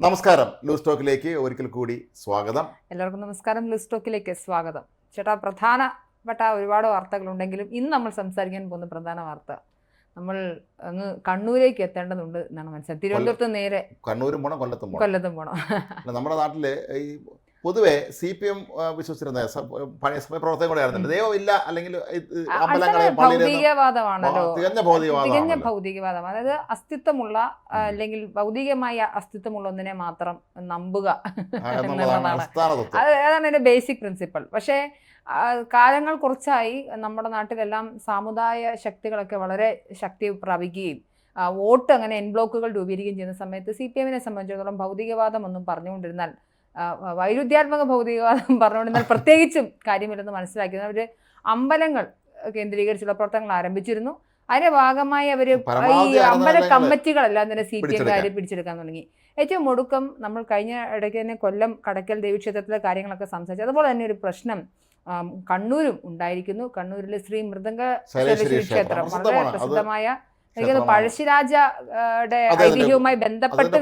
നമസ്കാരം. ലൂസ് ടോക്കിലേക്ക് ഒരിക്കൽ കൂടി സ്വാഗതം. എല്ലാവർക്കും നമസ്കാരം. ലൂസ് ടോക്കിലേക്ക് സ്വാഗതം. ചേട്ടാ, പ്രധാനപ്പെട്ട ഒരുപാട് വാർത്തകളുണ്ടെങ്കിലും ഇന്ന് നമ്മൾ സംസാരിക്കാൻ പോകുന്ന പ്രധാന വാർത്ത, നമ്മൾ അങ്ങ് കണ്ണൂരേക്ക് എത്തേണ്ടതുണ്ട് എന്നാണ് മനസ്സിലായത്. തിരുവനന്തപുരത്ത് നേരെ കണ്ണൂരും പോകണം, കൊല്ലത്തും പോകണം. നമ്മുടെ നാട്ടില് ഈ പൊതുവെ CPM വിശ്വസിച്ചിരുന്ന പഴയ സമയപ്രവർത്തനം കൂടെ ആയിരുന്നില്ല. ദൈവമില്ല അല്ലെങ്കിൽ ഭൗതികവാദമാണല്ലോ, തികഞ്ഞ ഭൗതികവാദം. അതായത് അസ്തിത്വമുള്ള അല്ലെങ്കിൽ ഭൗതികമായ അസ്തിത്വമുള്ള ഒന്നിനെ മാത്രം നമ്പുക എന്നുള്ളതാണ്. അതാണ് എൻ്റെ ബേസിക് പ്രിൻസിപ്പൾ. പക്ഷേ കാലങ്ങൾ കുറച്ചായി നമ്മുടെ നാട്ടിലെല്ലാം സാമുദായ ശക്തികളൊക്കെ വളരെ ശക്തി പ്രാപിക്കുകയും വോട്ട് അങ്ങനെ എൻ ബ്ലോക്കുകൾ രൂപീകരിക്കുകയും ചെയ്യുന്ന സമയത്ത് CPM-നെ സംബന്ധിച്ചിടത്തോളം ഭൗതികവാദം ഒന്നും പറഞ്ഞുകൊണ്ടിരുന്നാൽ, വൈരുദ്ധ്യാത്മക ഭൗതികവാദം പറഞ്ഞുകൊണ്ടിരുന്നാൽ പ്രത്യേകിച്ചും കാര്യമില്ലെന്ന് മനസ്സിലാക്കി അവർ അമ്പലങ്ങൾ കേന്ദ്രീകരിച്ചുള്ള പ്രവർത്തനങ്ങൾ ആരംഭിച്ചിരുന്നു. അതിന്റെ ഭാഗമായി അവർ ഈ അമ്പല കമ്മിറ്റികളെല്ലാം തന്നെ CPM-കാർ പിടിച്ചെടുക്കാൻ തുടങ്ങി. ഏറ്റവും ഒടുക്കം നമ്മൾ കഴിഞ്ഞ ഇടയ്ക്ക് തന്നെ കൊല്ലം കടയ്ക്കൽ ദേവീക്ഷേത്രത്തിലെ കാര്യങ്ങളൊക്കെ സംസാരിച്ചു. അതുപോലെ തന്നെ ഒരു പ്രശ്നം കണ്ണൂരും ഉണ്ടായിരിക്കുന്നു. കണ്ണൂരിൽ ശ്രീ മൃദംഗ ക്ഷേത്രം വളരെ പ്രസിദ്ധമായ, എനിക്കത് പഴശ്ശിരാജയുടെ ഐതിഹ്യവുമായി ബന്ധപ്പെട്ട്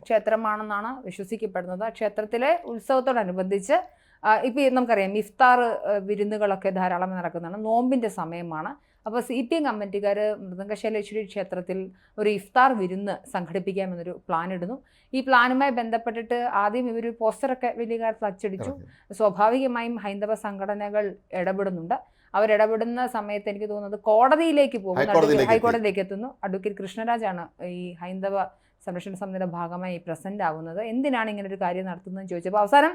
ക്ഷേത്രമാണെന്നാണ് വിശ്വസിക്കപ്പെടുന്നത്. ക്ഷേത്രത്തിലെ ഉത്സവത്തോടനുബന്ധിച്ച് ഇപ്പം നമുക്കറിയാം ഇഫ്താർ വിരുന്നുകളൊക്കെ ധാരാളം നടക്കുന്നതാണ്. നോമ്പിൻ്റെ സമയമാണ്. അപ്പോൾ CPM കമ്മിറ്റിക്കാർ മൃദംഗശൈലേശ്വരി ക്ഷേത്രത്തിൽ ഒരു ഇഫ്താർ വിരുന്ന് സംഘടിപ്പിക്കാമെന്നൊരു പ്ലാൻ ഇടുന്നു. ഈ പ്ലാനുമായി ബന്ധപ്പെട്ടിട്ട് ആദ്യം ഇവർ പോസ്റ്ററൊക്കെ വലിയ കാര്യത്തിൽ അച്ചടിച്ചു. സ്വാഭാവികമായും ഹൈന്ദവ സംഘടനകൾ ഇടപെടുന്നുണ്ട്. അവരിടപെടുന്ന സമയത്ത് എനിക്ക് തോന്നുന്നത് കോടതിയിലേക്ക് പോകുന്നു, ഹൈക്കോടതിയിലേക്ക് എത്തുന്നു. അഡ്വക്കേറ്റ് കൃഷ്ണരാജാണ് ഈ ഹൈന്ദവ സംരക്ഷണ സമിതിയുടെ ഭാഗമായി പ്രസന്റ് ആവുന്നത്. എന്തിനാണ് ഇങ്ങനെ ഒരു കാര്യം നടത്തുന്നതെന്ന് ചോദിച്ചപ്പോൾ അവസാനം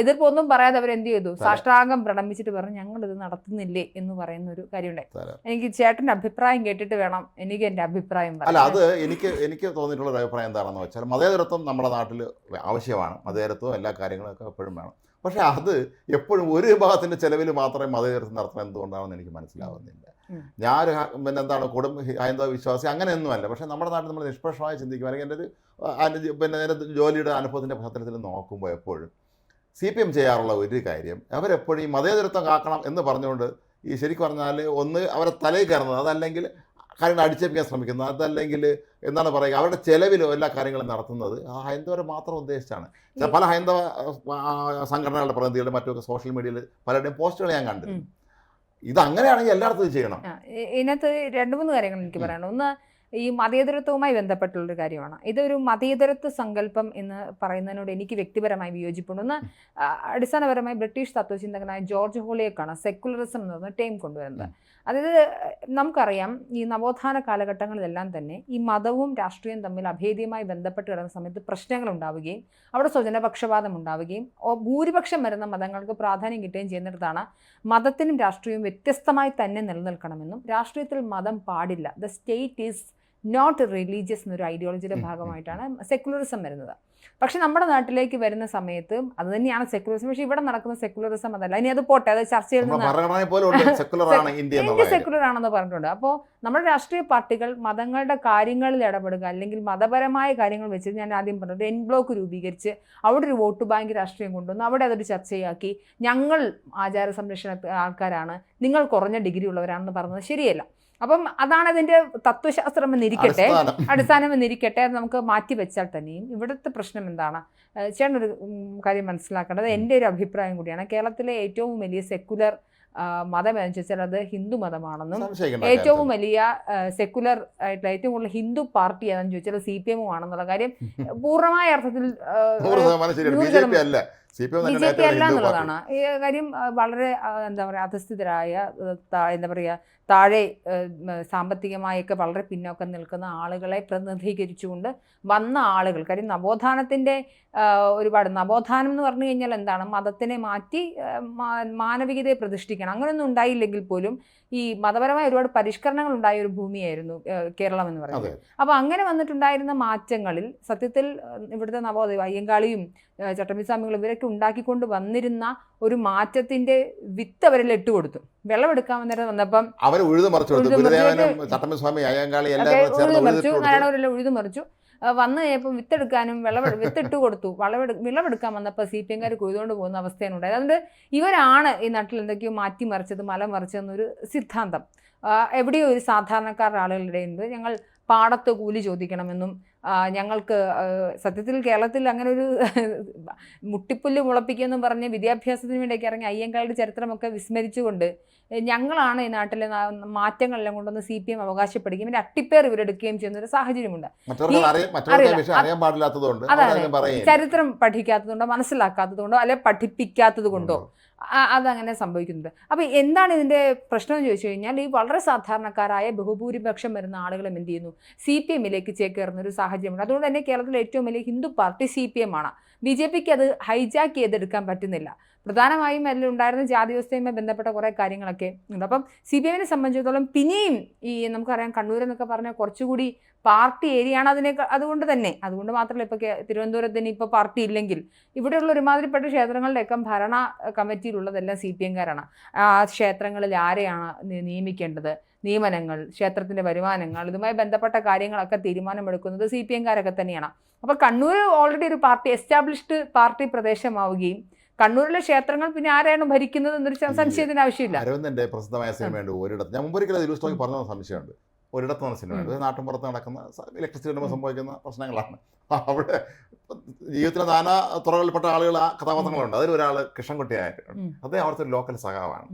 എതിർപ്പൊന്നും പറയാതെ അവർ എന്ത് ചെയ്തു, സാഷ്ടാംഗം പ്രണമിച്ചിട്ട് പറഞ്ഞു ഞങ്ങളിത് നടത്തുന്നില്ലേ എന്ന് പറയുന്ന ഒരു കാര്യമുണ്ടായി. എനിക്ക് ചേട്ടൻ്റെ അഭിപ്രായം കേട്ടിട്ട് വേണം എനിക്ക് എൻ്റെ അഭിപ്രായം പറയാം. അല്ല, അത് എനിക്ക് തോന്നിയിട്ടുള്ള ഒരു അഭിപ്രായം എന്താണെന്ന് വെച്ചാൽ, മതേതരത്വം നമ്മുടെ നാട്ടിൽ ആവശ്യമാണ്. മതേതരത്വം എല്ലാ കാര്യങ്ങളൊക്കെ എപ്പോഴും വേണം. പക്ഷേ അത് എപ്പോഴും ഒരു വിഭാഗത്തിൻ്റെ ചിലവിൽ മാത്രമേ മതേതരത്വം നടത്തുന്നത് എന്തുകൊണ്ടാണെന്ന് എനിക്ക് മനസ്സിലാവുന്നില്ല. ഞാൻ എന്താണ് ഹൈന്ദവ വിശ്വാസി അങ്ങനെയൊന്നുമല്ല. പക്ഷേ നമ്മുടെ നാട്ടിൽ നമ്മൾ നിഷ്പക്ഷമായി ചിന്തിക്കും, അല്ലെങ്കിൽ എൻ്റെ എൻ്റെ ജോലിയുടെ അനുഭവത്തിൻ്റെ പശ്ചാത്തലത്തിൽ നോക്കുമ്പോൾ എപ്പോഴും CPM ചെയ്യാറുള്ള ഒരു കാര്യം, അവരെപ്പോഴും ഈ മതേതരത്വം കാക്കണം എന്ന് പറഞ്ഞുകൊണ്ട് ഈ ശരിക്കും പറഞ്ഞാൽ ഒന്ന് അവരെ തലയിൽ കയറുന്നത്, അതല്ലെങ്കിൽ കാര്യങ്ങൾ അടിച്ചേൽപ്പിക്കാൻ ശ്രമിക്കുന്നത്, അതല്ലെങ്കിൽ എന്താണ് പറയുക അവരുടെ ചിലവിലോ എല്ലാ കാര്യങ്ങളും നടത്തുന്നത് ഹൈന്ദവരെ മാത്രം ഉദ്ദേശിച്ചാണ്. പല ഹൈന്ദവ സംഘടനകളുടെ പ്രതിനിധികളുടെ മറ്റൊക്കെ സോഷ്യൽ മീഡിയയിൽ പലരുടെയും പോസ്റ്റുകൾ ഞാൻ കണ്ടിരുന്നു. ഇത് അങ്ങനെയാണെങ്കിൽ എല്ലായിടത്തും ചെയ്യണം. ഇതിനകത്ത് 2-3 കാര്യങ്ങൾ എനിക്ക് പറയണം. ഒന്ന്, ഈ മതേതരത്വവുമായി ബന്ധപ്പെട്ടുള്ളൊരു കാര്യമാണ്. ഇതൊരു മതേതരത്വ സങ്കല്പം എന്ന് പറയുന്നതിനോട് എനിക്ക് വ്യക്തിപരമായി വിയോജിപ്പുണ്ട്. ഒന്ന്, അടിസ്ഥാനപരമായി ബ്രിട്ടീഷ് തത്വചിന്തകനായ ജോർജ് ഹോളിയേക്കാണ് സെക്കുലറിസം എന്ന് പറഞ്ഞ ടേം കൊണ്ടുവരുന്നത്. അതായത് നമുക്കറിയാം ഈ നവോത്ഥാന കാലഘട്ടങ്ങളിലെല്ലാം തന്നെ ഈ മതവും രാഷ്ട്രീയവും തമ്മിൽ അഭേദ്യമായി ബന്ധപ്പെട്ട് കിടന്ന സമയത്ത് പ്രശ്നങ്ങൾ ഉണ്ടാവുകയും അവിടെ സ്വജനപക്ഷപാതം ഉണ്ടാവുകയും ഭൂരിപക്ഷം വരുന്ന മതങ്ങൾക്ക് പ്രാധാന്യം കിട്ടുകയും ചെയ്യുന്നിടത്താണ് മതത്തിനും രാഷ്ട്രീയവും വ്യത്യസ്തമായി തന്നെ നിലനിൽക്കണമെന്നും രാഷ്ട്രീയത്തിൽ മതം പാടില്ല, the state is not religious എന്നൊരു ഐഡിയോളജിയുടെ ഭാഗമായിട്ടാണ് സെക്കുലറിസം വരുന്നത്. പക്ഷെ നമ്മുടെ നാട്ടിലേക്ക് വരുന്ന സമയത്ത് അത് തന്നെയാണ് സെക്കുലറിസം. പക്ഷെ ഇവിടെ നടക്കുന്ന സെക്കുലറിസം അതല്ല. ഇനി അത് പോട്ടെ, അത് ചർച്ചയിൽ ഇന്ത്യ സെക്കുലർ ആണെന്ന് പറഞ്ഞിട്ടുണ്ട്. അപ്പോൾ നമ്മുടെ രാഷ്ട്രീയ പാർട്ടികൾ മതങ്ങളുടെ കാര്യങ്ങളിൽ ഇടപെടുക, അല്ലെങ്കിൽ മതപരമായ കാര്യങ്ങൾ വെച്ച് ഞാൻ ആദ്യം പറഞ്ഞത് എൻ ബ്ലോക്ക് രൂപീകരിച്ച് അവിടെ ഒരു വോട്ട് ബാങ്ക് രാഷ്ട്രീയം കൊണ്ടുവന്ന് അവിടെ അതൊരു ചർച്ചയാക്കി ഞങ്ങൾ ആചാര സംരക്ഷണ ആൾക്കാരാണ്, നിങ്ങൾ കുറഞ്ഞ ഡിഗ്രി ഉള്ളവരാണെന്ന് പറഞ്ഞത് ശരിയല്ല. അപ്പം അതാണ് അതിൻ്റെ തത്വശാസ്ത്രം എന്നിരിക്കട്ടെ, അടിസ്ഥാനം എന്നിരിക്കട്ടെ. അത് നമുക്ക് മാറ്റി വെച്ചാൽ തന്നെയും ഇവിടുത്തെ പ്രശ്നം എന്താണ്, ചേട്ടനൊരു കാര്യം മനസ്സിലാക്കേണ്ടത് എൻ്റെ ഒരു അഭിപ്രായം കൂടിയാണ്. കേരളത്തിലെ ഏറ്റവും വലിയ സെക്കുലർ മതം എന്ന് ചോദിച്ചാൽ അത് ഹിന്ദു മതമാണെന്നും ഏറ്റവും വലിയ സെക്കുലർ ആയിട്ടുള്ള ഏറ്റവും കൂടുതൽ ഹിന്ദു പാർട്ടി ഏതാണെന്ന് ചോദിച്ചാൽ CPM ആണെന്നുള്ള കാര്യം പൂർണ്ണമായ അർത്ഥത്തിൽ BJP അല്ല എന്നുള്ളതാണ്. ഈ കാര്യം വളരെ എന്താ പറയുക അധസ്ഥിതരായ, എന്താ പറയുക താഴെ സാമ്പത്തികമായൊക്കെ വളരെ പിന്നോക്കം നിൽക്കുന്ന ആളുകളെ പ്രതിനിധീകരിച്ചുകൊണ്ട് വന്ന ആളുകൾ. കാര്യം നവോത്ഥാനത്തിൻ്റെ ഒരുപാട് നവോത്ഥാനം എന്ന് പറഞ്ഞു കഴിഞ്ഞാൽ എന്താണ്, മതത്തിനെ മാറ്റി മാനവികതയെ പ്രതിഷ്ഠിക്കണം. അങ്ങനെയൊന്നും ഉണ്ടായില്ലെങ്കിൽ പോലും ഈ മതപരമായ ഒരുപാട് പരിഷ്കരണങ്ങൾ ഉണ്ടായ ഒരു ഭൂമിയായിരുന്നു കേരളം എന്ന് പറയുന്നത്. അപ്പോൾ അങ്ങനെ വന്നിട്ടുണ്ടായിരുന്ന മാറ്റങ്ങളിൽ സത്യത്തിൽ ഇവിടുത്തെ നവോദയ അയ്യങ്കാളിയും ചട്ടമ്പിസ്വാമികളും ഇവരൊക്കെ ഉണ്ടാക്കിക്കൊണ്ട് വന്നിരുന്ന ഒരു മാറ്റത്തിന്റെ വിത്ത് അവരിൽ ഇട്ടുകൊടുത്തു. വെള്ളമെടുക്കാൻ വന്നപ്പം അവർ ഉഴുതുമറിച്ചു, ഉഴുതുമറിച്ചു. വന്ന് കഴിഞ്ഞപ്പോൾ വിത്തെടുക്കാനും വിത്തിട്ട് കൊടുത്തു. വിളവെടുക്കാൻ വന്നപ്പോൾ CPM-കാർ കൊയ്തുകൊണ്ട് പോകുന്ന അവസ്ഥയാണ് ഉണ്ടായത്. അതുകൊണ്ട് ഇവരാണ് ഈ നാട്ടിൽ എന്തൊക്കെയോ മാറ്റിമറിച്ചത്, മലമറിച്ചതെന്നൊരു സിദ്ധാന്തം എവിടെയോ ഒരു സാധാരണക്കാരുടെ ആളുകളുടെ ഉണ്ട്. ഞങ്ങൾ പാടത്ത് കൂലി ചോദിക്കണമെന്നും ഞങ്ങൾക്ക് സത്യത്തിൽ കേരളത്തിൽ അങ്ങനെ ഒരു മുട്ടിപ്പുല്ല് മുളപ്പിക്കുമെന്നും പറഞ്ഞ് വിദ്യാഭ്യാസത്തിന് വേണ്ടിയൊക്കെ ഇറങ്ങി അയ്യങ്കാളുടെ ചരിത്രമൊക്കെ വിസ്മരിച്ചുകൊണ്ട് ഞങ്ങളാണ് ഈ നാട്ടിലെ മാറ്റങ്ങളെല്ലാം കൊണ്ടൊന്ന് CPM അവകാശപ്പെടുകയും പിന്നെ അട്ടിപ്പേർ ഇവരെടുക്കുകയും ചെയ്യുന്ന ഒരു സാഹചര്യമുണ്ട്. ചരിത്രം പഠിക്കാത്തതുകൊണ്ടോ മനസ്സിലാക്കാത്തതുകൊണ്ടോ അല്ലെ പഠിപ്പിക്കാത്തത് കൊണ്ടോ അതങ്ങനെ സംഭവിക്കുന്നുണ്ട്. അപ്പോൾ എന്താണ് ഇതിൻ്റെ പ്രശ്നം എന്ന് ചോദിച്ചു കഴിഞ്ഞാൽ ഈ വളരെ സാധാരണക്കാരായ ബഹുഭൂരിപക്ഷം വരുന്ന ആളുകളും എന്ത് ചെയ്യുന്നു, CPMലേക്ക് ചേക്കേറുന്ന ഒരു സാഹചര്യമുണ്ട്. അതുകൊണ്ട് തന്നെ കേരളത്തിലെ ഏറ്റവും വലിയ ഹിന്ദു പാർട്ടി CPM ആണ്. BJPക്ക് അത് ഹൈജാക്ക് ചെയ്തെടുക്കാൻ പറ്റുന്നില്ല. പ്രധാനമായും അതിൽ ഉണ്ടായിരുന്ന ജാതി വ്യവസ്ഥയുമായി ബന്ധപ്പെട്ട കുറേ കാര്യങ്ങളൊക്കെ ഉണ്ട്. അപ്പം CPMനെ സംബന്ധിച്ചിടത്തോളം പിന്നെയും ഈ നമുക്കറിയാം കണ്ണൂർ എന്നൊക്കെ പറഞ്ഞാൽ കുറച്ചുകൂടി പാർട്ടി ഏരിയയാണ്. അതുകൊണ്ട് മാത്രമല്ല ഇപ്പോൾ തിരുവനന്തപുരത്തിന് ഇപ്പോൾ പാർട്ടി ഇല്ലെങ്കിൽ ഇവിടെയുള്ള ഒരുമാതിരിപ്പെട്ട ക്ഷേത്രങ്ങളിലൊക്കെ ഭരണ കമ്മിറ്റിയിലുള്ളതെല്ലാം CPMകാരാണ്. ആ ക്ഷേത്രങ്ങളിൽ ആരെയാണ് നിയമിക്കേണ്ടത്, നിയമനങ്ങൾ, ക്ഷേത്രത്തിൻ്റെ വരുമാനങ്ങൾ, ഇതുമായി ബന്ധപ്പെട്ട കാര്യങ്ങളൊക്കെ തീരുമാനമെടുക്കുന്നത് CPMകാരൊക്കെ തന്നെയാണ്. അപ്പോൾ കണ്ണൂർ ഓൾറെഡി ഒരു എസ്റ്റാബ്ലിഷ്ഡ് പാർട്ടി പ്രദേശമാവുകയും കണ്ണൂരിലെ ക്ഷേത്രങ്ങൾ പിന്നെ ആരാണ് ഭരിക്കുന്നത് എന്നൊരു സംശയത്തിന് ആവശ്യമില്ല. അരവിന്ദന്റെ പ്രസിദ്ധമായ സിനിമയുണ്ട് ഒരിടത്ത്, ഞാൻ മുമ്പൊരിക്കലും ഇതിൽ പറഞ്ഞ സംശയമുണ്ട്. ഒരിടത്ത് എന്ന സിനിമയുണ്ട്, നാട്ടിൻപുറത്ത് നടക്കുന്ന ഇലക്ട്രിസിറ്റി സംഭവിക്കുന്ന പ്രശ്നങ്ങളാണ്. അവിടെ ജീവിതത്തിലെ നാനാ തുറകളിൽപ്പെട്ട ആളുകൾ ആ കഥാപാത്രങ്ങളുണ്ട്. അതിലൊരാൾ കൃഷ്ണൻകുട്ടിയായിട്ടുണ്ട്. അദ്ദേഹം അവിടുത്തെ ഒരു ലോക്കൽ സഖാവാണ്.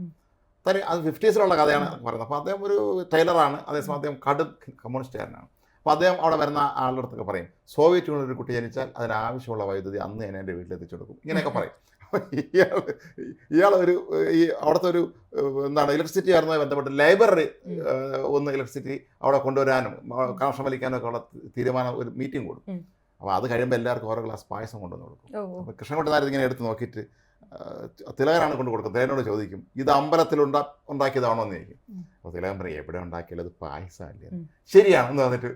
അത് 50s കഥയാണ് പറയുന്നത്. അപ്പോൾ അദ്ദേഹം ഒരു ടൈലറാണ്, അതേസമയം അദ്ദേഹം കടും കമ്മ്യൂണിസ്റ്റുകാരനാണ്. അപ്പോൾ അദ്ദേഹം അവിടെ വരുന്ന ആളുടെ അടുത്തൊക്കെ പറയും, സോവിയറ്റ് യൂണിയൻ ഒരു കുട്ടി ജനിച്ചാൽ അതിനാവശ്യമുള്ള വൈദ്യുതി അന്ന് ഞാൻ എൻ്റെ വീട്ടിലെത്തിച്ചു കൊടുക്കും, ഇങ്ങനെയൊക്കെ പറയും. ഇയാളൊരു ഈ അവിടുത്തെ ഒരു ഇലക്ട്രിസിറ്റി ആയിരുന്നതുമായി ബന്ധപ്പെട്ട് ലൈബ്രറി ഒന്ന് ഇലക്ട്രിസിറ്റി അവിടെ കൊണ്ടുവരാനും കണക്ഷൻ വലിക്കാനും ഒക്കെ ഉള്ള തീരുമാനം ഒരു മീറ്റിംഗ് കൊടുക്കും. അപ്പോൾ അത് കഴിയുമ്പോൾ എല്ലാവർക്കും ഓരോ ഗ്ലാസ് പായസം കൊണ്ടുവന്ന് കൊടുക്കും. അപ്പോൾ കൃഷ്ണൻകുട്ടി നായർ ഇങ്ങനെ എടുത്ത് നോക്കിയിട്ട് തിലകനാണ് കൊണ്ട് കൊടുക്കും. തിലകനോട് ചോദിക്കും, ഇത് അമ്പലത്തിൽ ഉണ്ടാക്കിയതാണോ എന്ന് ചോദിക്കും. അപ്പോൾ തിലകൻ പറയും, എവിടെ ഉണ്ടാക്കിയാലും അത് പായസമല്ലേ. ശരിയാണെന്ന് പറഞ്ഞിട്ട്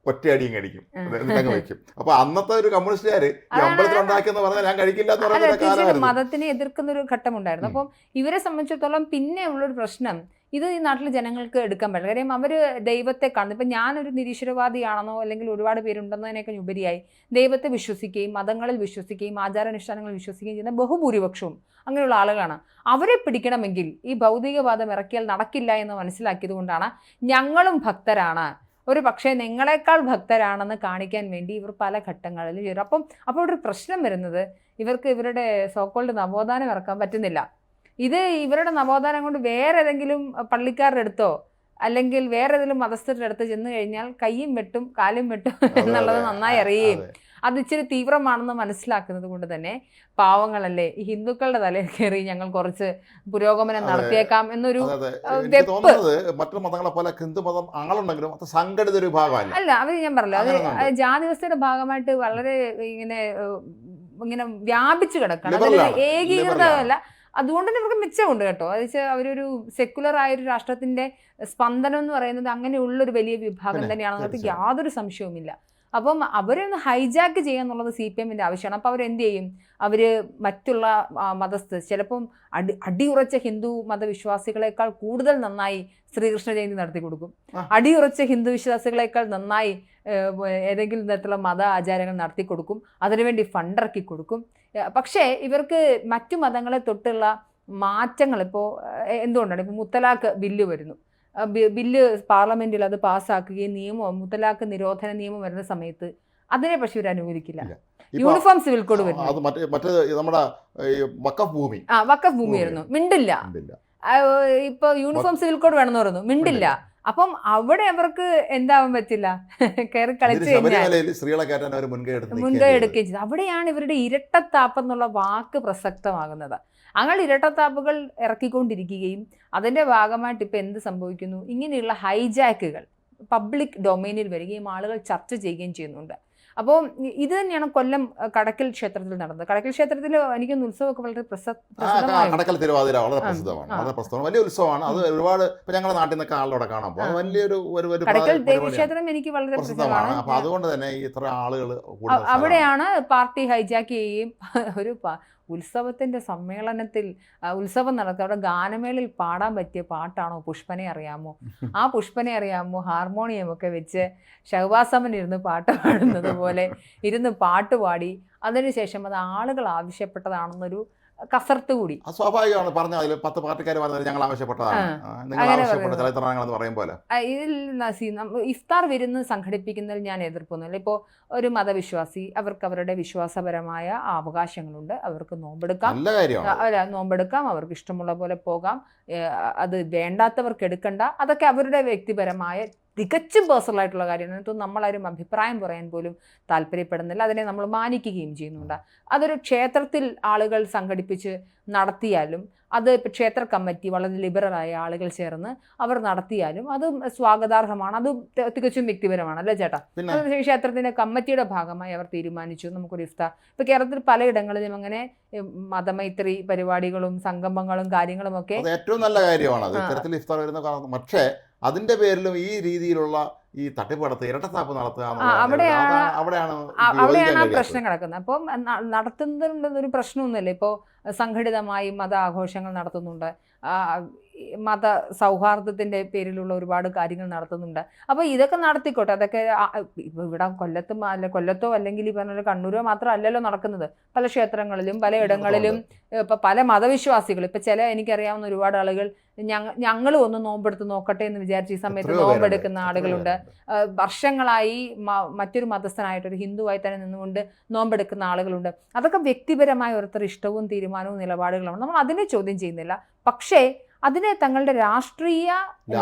ഒറ്റയടിയും കഴിക്കും, എന്നിട്ടങ്ങ് വയ്ക്കും. അപ്പൊ അന്നത്തെ ഒരു കമ്മ്യൂണിസ്റ്റുകാര് ഈ അമ്പലത്തിൽ ഉണ്ടാക്കിയെന്ന് പറഞ്ഞാൽ ഞാൻ കഴിക്കില്ല എന്ന് പറയുന്നത് മതത്തിനെ എതിർക്കുന്ന ഒരു ഘട്ടമുണ്ടായിരുന്നു. അപ്പം ഇവരെ സംബന്ധിച്ചിടത്തോളം പിന്നെ ഉള്ളൊരു പ്രശ്നം, ഇത് ഈ നാട്ടിലെ ജനങ്ങൾക്ക് എടുക്കാൻ പറ്റില്ല. കാര്യം അവർ ദൈവത്തെ കാണുന്നു. ഇപ്പം ഞാനൊരു നിരീശ്വരവാദിയാണെന്നോ അല്ലെങ്കിൽ ഒരുപാട് പേരുണ്ടെന്നതിനൊക്കെ ഉപരിയായി ദൈവത്തെ വിശ്വസിക്കുകയും മതങ്ങളിൽ വിശ്വസിക്കുകയും ആചാരാനുഷ്ഠാനങ്ങളിൽ വിശ്വസിക്കുകയും ചെയ്യുന്ന ബഹുഭൂരിപക്ഷവും അങ്ങനെയുള്ള ആളുകളാണ്. അവരെ പിടിക്കണമെങ്കിൽ ഈ ഭൗതികവാദം ഇറക്കിയാൽ നടക്കില്ല എന്ന് മനസ്സിലാക്കിയത് കൊണ്ടാണ് ഞങ്ങളും ഭക്തരാണ്, ഒരു പക്ഷേ നിങ്ങളെക്കാൾ ഭക്തരാണെന്ന് കാണിക്കാൻ വേണ്ടി ഇവർ പല ഘട്ടങ്ങളിലും ചെയ്തു. അപ്പോൾ ഒരു പ്രശ്നം വരുന്നത് ഇവർക്ക് ഇവരുടെ സോക്കോൾഡ് നവോത്ഥാനം ഇറക്കാൻ പറ്റുന്നില്ല. ഇത് ഇവരുടെ നവോത്ഥാനം കൊണ്ട് വേറെ ഏതെങ്കിലും പള്ളിക്കാരുടെ അടുത്തോ അല്ലെങ്കിൽ വേറെ ഏതെങ്കിലും മതസ്ഥരുടെ അടുത്ത് ചെന്ന് കഴിഞ്ഞാൽ കൈയും വെട്ടും കാലും വെട്ടും എന്നുള്ളത് നന്നായി അറിയുകയും അത് ഇച്ചിരി തീവ്രമാണെന്ന് മനസ്സിലാക്കുന്നത് കൊണ്ട് തന്നെ പാവങ്ങളല്ലേ ഈ ഹിന്ദുക്കളുടെ തലയിൽ കയറി ഞങ്ങൾ കുറച്ച് പുരോഗമനം നടത്തിയേക്കാം എന്നൊരു മറ്റു മതങ്ങളെ പോലെ ഹിന്ദു മതം ആളുണ്ടെങ്കിലും അത് സംഘടിത ഒരു ഭാഗമല്ല. അല്ല, അത് ഞാൻ പറഞ്ഞല്ലോ, അത് ജാതി വ്യവസ്ഥയുടെ ഭാഗമായിട്ട് വളരെ ഇങ്ങനെ വ്യാപിച്ചു കിടക്കണം. അതൊരു ഏകീകൃതമല്ല. അതുകൊണ്ട് തന്നെ ഇവർക്ക് മെച്ചമുണ്ട് കേട്ടോ. അത് വെച്ചാൽ അവരൊരു സെക്കുലർ ആയൊരു രാഷ്ട്രത്തിന്റെ സ്പന്ദനം എന്ന് പറയുന്നത് അങ്ങനെയുള്ളൊരു വലിയ വിഭാഗം തന്നെയാണെന്നത് യാതൊരു സംശയവുമില്ല. അപ്പം അവരൊന്ന് ഹൈജാക്ക് ചെയ്യുക എന്നുള്ളത് CPMന്റെ ആവശ്യമാണ്. അപ്പോൾ അവരെന്ത് ചെയ്യും, അവർ മറ്റുള്ള മതസ്ഥ ചിലപ്പം അടിയുറച്ച ഹിന്ദു മതവിശ്വാസികളെക്കാൾ കൂടുതൽ നന്നായി ശ്രീകൃഷ്ണ ജയന്തി നടത്തി കൊടുക്കും, അടിയുറച്ച ഹിന്ദു വിശ്വാസികളെക്കാൾ നന്നായി ഏതെങ്കിലും തരത്തിലുള്ള മത ആചാരങ്ങൾ നടത്തി കൊടുക്കും, അതിനുവേണ്ടി ഫണ്ടിറക്കി കൊടുക്കും. പക്ഷേ ഇവർക്ക് മറ്റു മതങ്ങളെ തൊട്ടുള്ള മാറ്റങ്ങൾ ഇപ്പോൾ എന്തുകൊണ്ടാണ്, ഇപ്പോൾ മുത്തലാഖ് ബില്ല് വരുന്നു, ബില്ല് പാർലമെന്റിൽ അത് പാസ്സാക്കുകയും മുത്തലാഖ് നിരോധന നിയമം വരുന്ന സമയത്ത് അതിനെ പക്ഷെ ഇവർ അനുവദിക്കില്ല. യൂണിഫോം സിവിൽ കോഡ് വരുന്നു, വഖഫ് ഭൂമി വരുന്നു, മിണ്ടില്ല. ഇപ്പൊ യൂണിഫോം സിവിൽ കോഡ് വേണമെന്ന് പറഞ്ഞു, മിണ്ടില്ല. അപ്പം അവിടെ അവർക്ക് എന്താവാൻ പറ്റില്ല, കയറി കളിച്ചു കഴിഞ്ഞാൽ മുൻകൈ എടുക്കുകയും ചെയ്തു. അവിടെയാണ് ഇവരുടെ ഇരട്ടത്താപ്പ് എന്നുള്ള വാക്ക് പ്രസക്തമാകുന്നത്. അങ്ങനെ ഇരട്ടത്താപ്പുകൾ ഇറക്കിക്കൊണ്ടിരിക്കുകയും അതിൻ്റെ ഭാഗമായിട്ട് ഇപ്പം എന്ത് സംഭവിക്കുന്നു, ഇങ്ങനെയുള്ള ഹൈജാക്കുകൾ പബ്ലിക് ഡൊമൈനിൽ വരികയും ആളുകൾ ചർച്ച ചെയ്യുകയും ചെയ്യുന്നുണ്ട്. അപ്പോൾ ഇത് തന്നെയാണ് കൊല്ലം കടക്കൽ ക്ഷേത്രത്തിൽ നടന്നത്. കടക്കൽ ക്ഷേത്രത്തിൽ എനിക്ക് ഉത്സവമൊക്കെ വളരെ പ്രസിദ്ധമാണ്. കടക്കൽ തിരുവാതിര വളരെ പ്രസിദ്ധമാണ്, വളരെ പ്രസിദ്ധമാണ്, വലിയ ഉത്സവമാണ്. അത് ഒരുപാട് ഞങ്ങളുടെ നാട്ടിൽ നിന്നൊക്കെ ആളുടെ കാണാൻ പോകും. വലിയൊരു കടക്കൽ ദേവീക്ഷേത്രം എനിക്ക് വളരെ പ്രസിദ്ധമാണ്. അപ്പൊ അതുകൊണ്ട് തന്നെ ഇത്ര ആളുകൾ അവിടെയാണ് പാർട്ടി ഹൈജാക്ക് ചെയ്യുകയും ഒരു ഉത്സവത്തിൻ്റെ സമ്മേളനത്തിൽ ഉത്സവം നടത്തുക, അവിടെ ഗാനമേളയിൽ പാടാൻ പറ്റിയ പാട്ടാണോ പുഷ്പനെ അറിയാമോ, ആ പുഷ്പനെ അറിയാമോ ഹാർമോണിയം ഒക്കെ വെച്ച് ഷഹബാസമൻ ഇരുന്ന് പാട്ട് പാടുന്നത് പോലെ ഇരുന്ന് പാട്ട് പാടി അതിനുശേഷം അത് ആളുകൾ ആവശ്യപ്പെട്ടതാണെന്നൊരു കസർത്ത് കൂടി. അത് സ്വാഭാവികമാണ്. പറഞ്ഞാൽ അതിൽ 10 പാർട്ടിക്കാർ പറഞ്ഞത് ഞങ്ങൾ ആവശ്യപ്പെട്ടതാണ്, നിങ്ങൾ അങ്ങനെ ആവശ്യപ്പെട്ട പറയുന്നത്. ചലച്ചിത്രങ്ങളെന്ന് പറയും പോലെ. ഇതിൽ ഇഫ്താർ വിരുന്ന് സംഘടിപ്പിക്കുന്നതിൽ ഞാൻ എതിർപ്പൊന്നുമില്ല. ഇപ്പോൾ ഒരു മതവിശ്വാസി അവർക്ക് അവരുടെ വിശ്വാസപരമായ അവകാശങ്ങളുണ്ട്, അവർക്ക് നോമ്പെടുക്കാം, നല്ല കാര്യമാണ്. അല്ല നോമ്പെടുക്കാം, അവർക്ക് ഇഷ്ടമുള്ള പോലെ പോകാം, അത് വേണ്ടാത്തവർക്ക് എടുക്കണ്ട, അതൊക്കെ അവരുടെ വ്യക്തിപരമായ തികച്ചും പേഴ്സണൽ ആയിട്ടുള്ള കാര്യമാണ്. എന്നിട്ട് നമ്മളാരും അഭിപ്രായം പറയാൻ പോലും താല്പര്യപ്പെടുന്നില്ല, അതിനെ നമ്മൾ മാനിക്കുകയും ചെയ്യുന്നുണ്ട്. അതൊരു ക്ഷേത്രത്തിൽ ആളുകൾ സംഘടിപ്പിച്ച് നടത്തിയാലും, അത് ഇപ്പോൾ ക്ഷേത്ര കമ്മിറ്റി വളരെ ലിബറലായ ആളുകൾ ചേർന്ന് അവർ നടത്തിയാലും അത് സ്വാഗതാർഹമാണ്, അത് തികച്ചും വ്യക്തിപരമാണ്, അല്ലേ ചേട്ടാ? ക്ഷേത്രത്തിൻ്റെ കമ്മിറ്റിയുടെ ഭാഗമായി അവർ തീരുമാനിച്ചു നമുക്കൊരു ഇഫ്താർ. ഇപ്പോൾ കേരളത്തിൽ പലയിടങ്ങളിലും അങ്ങനെ മതമൈത്രി പരിപാടികളും സംഗമങ്ങളും കാര്യങ്ങളും ഒക്കെ ഏറ്റവും നല്ല കാര്യമാണ്. അത് ഇത്തരത്തിൽ ഇഫ്താർ വരുന്ന കാരണം. പക്ഷേ അതിന്റെ പേരിലും ഈ രീതിയിലുള്ള ഈ തട്ടിപ്പ് നടത്തുക, ഇരട്ടത്താപ്പ് നടത്തുക, അവിടെയാണ് ആ പ്രശ്നം കിടക്കുന്നത്. അപ്പം നടത്തുന്നതിലൊരു പ്രശ്നമൊന്നുമില്ല. ഇപ്പോൾ സംഘടിതമായി മത ആഘോഷങ്ങൾ നടത്തുന്നുണ്ട്, മത സൗഹാർദ്ദത്തിൻ്റെ പേരിലുള്ള ഒരുപാട് കാര്യങ്ങൾ നടത്തുന്നുണ്ട്. അപ്പോൾ ഇതൊക്കെ നടത്തിക്കോട്ടെ, അതൊക്കെ ഇവിടെ കൊല്ലത്തോ അല്ലെങ്കിൽ ഈ പറഞ്ഞ കണ്ണൂരോ മാത്രം അല്ലല്ലോ നടക്കുന്നത്. പല ക്ഷേത്രങ്ങളിലും പലയിടങ്ങളിലും ഇപ്പം പല മതവിശ്വാസികൾ, ഇപ്പം എനിക്കറിയാവുന്ന ഒരുപാട് ആളുകൾ ഞങ്ങളും ഒന്ന് നോമ്പെടുത്ത് നോക്കട്ടെ എന്ന് വിചാരിച്ച് ഈ സമയത്ത് നോമ്പെടുക്കുന്ന ആളുകളുണ്ട്. വർഷങ്ങളായി മറ്റൊരു മതസ്ഥനായിട്ടൊരു ഹിന്ദുവായി തന്നെ നിന്നുകൊണ്ട് നോമ്പെടുക്കുന്ന ആളുകളുണ്ട്. അതൊക്കെ വ്യക്തിപരമായ ഓരോരുത്തർ ഇഷ്ടവും തീരുമാനവും നിലപാടുകളാണ്, നമ്മൾ അതിനെ ചോദ്യം ചെയ്യുന്നില്ല. പക്ഷേ അതിനെ തങ്ങളുടെ രാഷ്ട്രീയ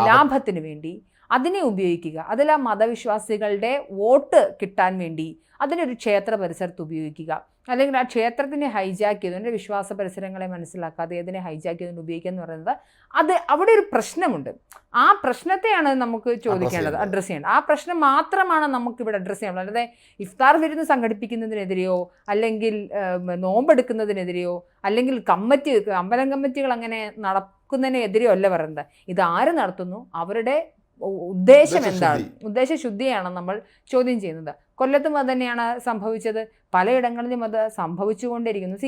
ലാഭത്തിന് വേണ്ടി അതിനെ ഉപയോഗിക്കുക, അതിൽ ആ മതവിശ്വാസികളുടെ വോട്ട് കിട്ടാൻ വേണ്ടി അതിനൊരു ക്ഷേത്ര പരിസരത്ത് ഉപയോഗിക്കുക, അല്ലെങ്കിൽ ആ ക്ഷേത്രത്തിനെ ഹൈജാക്ക് ചെയ്തു എൻ്റെ വിശ്വാസ പരിസരങ്ങളെ മനസ്സിലാക്കാതെ അതിനെ ഹൈജാക്ക് ചെയ്തുകൊണ്ട് ഉപയോഗിക്കുക എന്ന് പറയുന്നത്, അത് അവിടെ ഒരു പ്രശ്നമുണ്ട്. ആ പ്രശ്നത്തെയാണ് നമുക്ക് ചോദിക്കേണ്ടത്, അഡ്രസ്സ് ചെയ്യേണ്ടത്. ആ പ്രശ്നം മാത്രമാണ് നമുക്കിവിടെ അഡ്രസ്സ് ചെയ്യാനുള്ളത്. അല്ലാതെ ഇഫ്താർ വിരുന്ന് സംഘടിപ്പിക്കുന്നതിനെതിരെയോ അല്ലെങ്കിൽ നോമ്പെടുക്കുന്നതിനെതിരെയോ അല്ലെങ്കിൽ അമ്പലം കമ്മിറ്റികൾ അങ്ങനെ നടക്കുന്നതിനെതിരെയോ അല്ല പറയുന്നത്. ഇത് ആര് നടത്തുന്നു, അവരുടെ ഉദ്ദേശം എന്താണ്, ഉദ്ദേശശുദ്ധിയാണ് നമ്മൾ ചോദ്യം ചെയ്യുന്നത്. കൊല്ലത്തും അത് തന്നെയാണ് സംഭവിച്ചത്, പലയിടങ്ങളിലും അത് സംഭവിച്ചുകൊണ്ടിരിക്കുന്നു.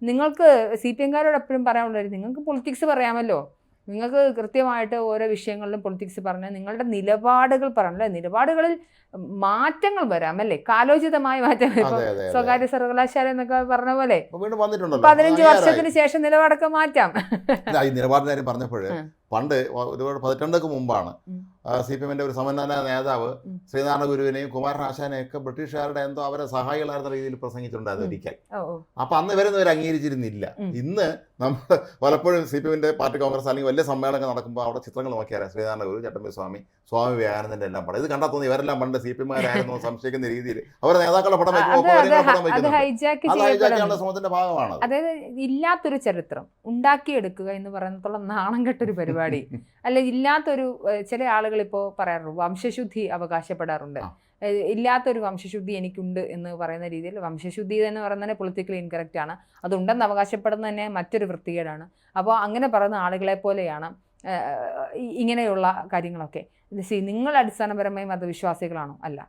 നിങ്ങൾക്ക് CPM-കാരോട് എപ്പോഴും പറയാനുള്ളത്, നിങ്ങൾക്ക് പൊളിറ്റിക്സ് പറയാമല്ലോ, നിങ്ങൾക്ക് കൃത്യമായിട്ട് ഓരോ വിഷയങ്ങളിലും പൊളിറ്റിക്സ് പറഞ്ഞ് നിങ്ങളുടെ നിലപാടുകൾ പറഞ്ഞല്ലേ, നിലപാടുകളിൽ മാറ്റങ്ങൾ വരാം, അല്ലേ? കാലോചിതമായ മാറ്റങ്ങൾ. ഇപ്പം സ്വകാര്യ സർവകലാശാല എന്നൊക്കെ പറഞ്ഞ പോലെ 15 വർഷത്തിന് ശേഷം നിലപാടൊക്കെ മാറ്റാം. ഈ നിലപാടിന്റെ കാര്യം പറഞ്ഞപ്പോൾ പണ്ട് ഒരുപാട് 18 മുമ്പാണ് CPM-ന്റെ ഒരു സമന്വയ നേതാവ് ശ്രീനാരായണ ഗുരുവിനെയും കുമാരനാശാനെയും ഒക്കെ ബ്രിട്ടീഷുകാരുടെ എന്തോ അവരെ സഹായികളായിരുന്ന രീതിയിൽ പ്രസംഗിച്ചിട്ടുണ്ട് ഒരിക്കൽ. അപ്പൊ അന്ന് വരുന്നവർ അംഗീകരിച്ചിരുന്നില്ല. ഇന്ന് നമ്മൾ പലപ്പോഴും CPM-ന്റെ പാർട്ടി കോൺഗ്രസ് അല്ലെങ്കിൽ വലിയ സമ്മേളനങ്ങൾ നടക്കുമ്പോൾ അവിടെ ചിത്രങ്ങൾ നോക്കിയാൽ ശ്രീനാരായണ ഗുരു, ചട്ടമ്പി സ്വാമി, സ്വാമി വിവേകാനന്ദന്റെ എല്ലാം പടം ഇത് കണ്ടാൽ തോന്നി ഇവരെല്ലാം പണ്ട് CPM-കാരായിരുന്നു സംശയിക്കുന്ന രീതിയിൽ അവരുടെ നേതാക്കളുടെ പടം വയ്ക്കുന്നത് ശ്രമത്തിന്റെ ഭാഗമാണ്. അതായത് ഇല്ലാത്തൊരു ചരിത്രം ഉണ്ടാക്കിയെടുക്കുക എന്ന് പറയുന്നതോളം നാണം കെട്ടൊരു പരിപാടി അല്ല. ഇല്ലാത്തൊരു ചില ആളുകൾ ഇപ്പോൾ പറയാറുണ്ട്, വംശശുദ്ധി അവകാശപ്പെടാറുണ്ട്. ഇല്ലാത്തൊരു വംശശുദ്ധി എനിക്കുണ്ട് എന്ന് പറയുന്ന രീതിയിൽ, വംശശുദ്ധി എന്ന് പറയുന്നത് പൊളിറ്റിക്കലി ഇൻകറക്റ്റ് ആണ്, അതുണ്ടെന്ന് അവകാശപ്പെടുന്നത് തന്നെ മറ്റൊരു വൃത്തികേടാണ്. അപ്പോൾ അങ്ങനെ പറയുന്ന ആളുകളെ പോലെയാണ് ഇങ്ങനെയുള്ള കാര്യങ്ങളൊക്കെ. നിങ്ങൾ അടിസ്ഥാനപരമായി മതവിശ്വാസികളാണോ? അല്ല.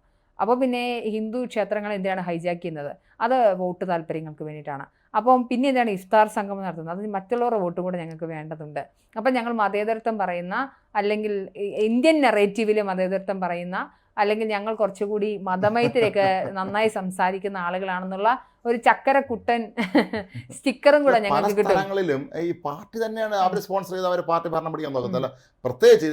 അപ്പോൾ പിന്നെ ഹിന്ദു ക്ഷേത്രങ്ങൾ എന്തിനാണ് ഹൈജാക്ക് ചെയ്യുന്നത്? അത് വോട്ട് താല്പര്യങ്ങൾക്ക് വേണ്ടിയിട്ടാണ്. അപ്പം പിന്നെ എന്താണ് ഇഫ്താർ സംഗമം നടത്തുന്നത്? അതിന് മറ്റുള്ളവരുടെ വോട്ടും കൂടെ ഞങ്ങൾക്ക് വേണ്ടതുണ്ട്. അപ്പം ഞങ്ങൾ മതേതരത്വം പറയുന്ന, അല്ലെങ്കിൽ ഇന്ത്യൻ നെറേറ്റീവിൽ മതേതരത്വം പറയുന്ന, അല്ലെങ്കിൽ ഞങ്ങൾ കുറച്ചുകൂടി മതമൈത്രിയൊക്കെ നന്നായി സംസാരിക്കുന്ന ആളുകളാണെന്നുള്ള ഒരു ചക്കരക്കുട്ടൻ സ്റ്റിക്കറും കൂടെ ഞങ്ങൾക്ക് കിട്ടും. ഈ പാർട്ടി തന്നെയാണ് അവർ സ്പോൺസർ ചെയ്ത് അവർ പാർട്ടി ഭരണം പിടിക്കാൻ നോക്കുന്നില്ല. പ്രത്യേകിച്ച്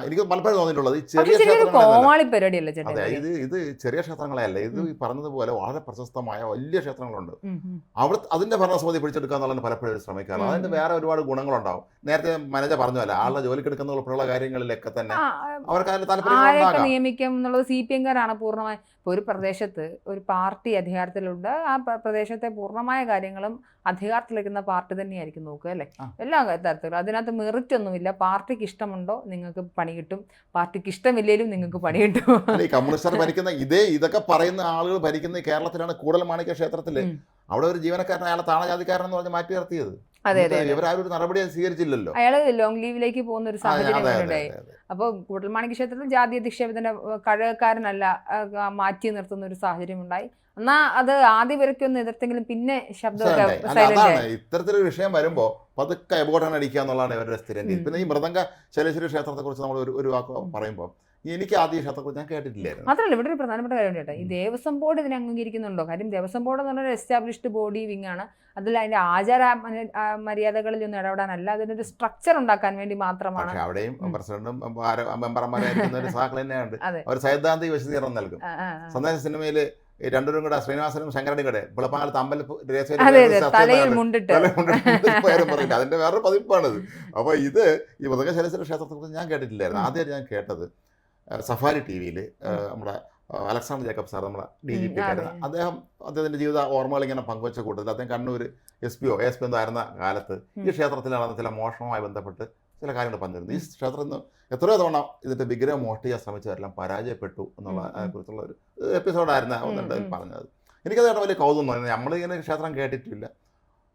എനിക്ക് പലപ്പോഴും തോന്നിയിട്ടുള്ളത് ഈ ചെറിയ കോമാളി പരിപാടിയല്ല ചേട്ടാ. ഇത് ചെറിയ ക്ഷേത്രങ്ങളെ അല്ല, ഇത് ഈ പറഞ്ഞതുപോലെ വളരെ പ്രശസ്തമായ വലിയ ക്ഷേത്രങ്ങളുണ്ട്. അവിടെ അതിന്റെ ഭരണസമിതി പിടിച്ചെടുക്കുക എന്നുള്ളത് പലപ്പോഴും ശ്രമിക്കാറ്. അതിന്റെ വേറെ ഒരുപാട് ഗുണങ്ങളുണ്ടാവും. നേരത്തെ മനേജ പറഞ്ഞല്ല, ആളുടെ ജോലിക്കെടുക്കുന്ന ഉൾപ്പെടെയുള്ള കാര്യങ്ങളിലൊക്കെ തന്നെ അവർക്ക് അതിന്റെ താല്പര്യം നിയമിക്കും എന്നുള്ളത് CPM-കാരാണ് പൂർണ്ണമായി. ഇപ്പോൾ ഒരു പ്രദേശത്ത് ഒരു പാർട്ടി അധികാരത്തിലുണ്ട്, ആ പ്രദേശത്തെ പൂർണ്ണമായ കാര്യങ്ങളും അധികാരത്തിലിരിക്കുന്ന പാർട്ടി തന്നെയായിരിക്കും നോക്കുക, അല്ലേ? എല്ലാ തരത്തിലും അതിനകത്ത് മെറിറ്റ് ഒന്നുമില്ല. പാർട്ടിക്ക് ഇഷ്ടമുണ്ടോ നിങ്ങൾക്ക് പണി കിട്ടും, പാർട്ടിക്ക് ഇഷ്ടമില്ലേലും നിങ്ങൾക്ക് പണി കിട്ടും. ഈ കമ്മ്യൂണിസ്റ്റുകാർ ഭരിക്കുന്ന ഇതൊക്കെ പറയുന്ന ആളുകൾ ഭരിക്കുന്ന കേരളത്തിലാണ്. കൂടൽമാണിക്യ ക്ഷേത്രത്തില് അവിടെ ഒരു ജീവനക്കാരൻ അയാളെ താണജാതിക്കാരൻ എന്ന് പറഞ്ഞ് മാറ്റി നിർത്തിയത്. ഇവരാരും ഒരു നടപടി സ്വീകരിച്ചില്ലല്ലോ. അയാള് ലോങ് ലീവിലേക്ക് പോകുന്ന ഒരു സാഹചര്യം ഉണ്ടായി. അപ്പോൾ കൂടൽമാണിക്യ ക്ഷേത്രത്തിൽ ജാതി അധിക്ഷേപത്തിന്റെ കഴകക്കാരനല്ല മാറ്റി നിർത്തുന്ന ഒരു സാഹചര്യം ഉണ്ടായി. എന്നാ അത് ആദ്യം വരയ്ക്കൊന്ന് എതിർത്തെങ്കിലും പിന്നെ ഇത്തരത്തിലൊരു വിഷയം വരുമ്പോൾ പതുക്കെ എബോട്ടാണ് അടിക്കുക എന്നുള്ളതാണ് ഇവരുടെ സ്ഥിരം രീതി. പിന്നെ ഈ മൃദംഗ ശൈലേശ്വരി ക്ഷേത്രത്തെ കുറിച്ച് നമ്മൾ ഒരു വാക്ക് പറയുമ്പോൾ എനിക്ക് ആദ്യ ക്ഷേത്രത്തെക്കുറിച്ച് ഞാൻ കേട്ടിട്ടില്ലായിരുന്നു. മാത്രമല്ല ഇവിടെ ഒരു പ്രധാനപ്പെട്ട കാര്യം കേട്ടോ, ഈ ദേവസ്വം ബോർഡ് ഇതിനെ അംഗീകരിക്കുന്നുണ്ടോ? കാര്യം ദേവസ്വം ബോർഡ് എന്ന് പറഞ്ഞാൽ എസ്റ്റാബ്ലിഷ്ഡ് ബോഡി വിങ് ആണ്. അതിൽ അതിന്റെ ആചാര മര്യാദകളിലൊന്നും ഇടപെടാനല്ല, അതിനൊരു സ്ട്രക്ചർ ഉണ്ടാക്കാൻ വേണ്ടി മാത്രമാണ്. പക്ഷേ അവിടെയും പ്രസിഡന്റും മെമ്പർമാരായിരിക്കുന്ന ഒരു സഹാക്കൾ തന്നെയുണ്ട്. അവർ സൈദ്ധാന്തിക വിശദീകരണം നൽകും. സന്ദേശ സിനിമയിൽ രണ്ടുപേരും കൂടെ ശ്രീനിവാസനും ശങ്കരനും കൂടെ വെളുപ്പാങ്കാലത്ത് പറയില്ല, അതിന്റെ വേറൊരു പതിപ്പാണിത്. അപ്പൊ ഇത് ഈ മൃഗശാലേശ്വര ക്ഷേത്രത്തെക്കുറിച്ച് ഞാൻ കേട്ടിട്ടില്ലായിരുന്നു. ആദ്യം ഞാൻ കേട്ടത് സഫാരി TV-യിൽ നമ്മുടെ അലക്സാണ്ടർ ജേക്കബ് സാർ, നമ്മുടെ DGP അദ്ദേഹത്തിന്റെ ജീവിത ഓർമ്മകൾ ഇങ്ങനെ പങ്കുവച്ച കൂട്ടത്തിൽ അദ്ദേഹം കണ്ണൂർ SP എന്തോ ആയിരുന്ന കാലത്ത് ഈ ക്ഷേത്രത്തിൽ നടന്ന ചില മോഷണവുമായി ബന്ധപ്പെട്ട് ചില കാര്യങ്ങൾ പറഞ്ഞിരുന്നു. ഈ ക്ഷേത്രത്തിൽ നിന്ന് എത്രയോ തവണ ഇതിന്റെ വിഗ്രഹം മോഷ്ടിക്കാൻ ശ്രമിച്ചവരെല്ലാം പരാജയപ്പെട്ടു എന്നുള്ള അതിനെക്കുറിച്ചുള്ള ഒരു എപ്പിസോഡായിരുന്നു ഒന്നുണ്ടായി പറഞ്ഞത്. എനിക്കത് വലിയ കൗതുകം തോന്നി. നമ്മളിങ്ങനെ ക്ഷേത്രം കേട്ടിട്ടില്ല.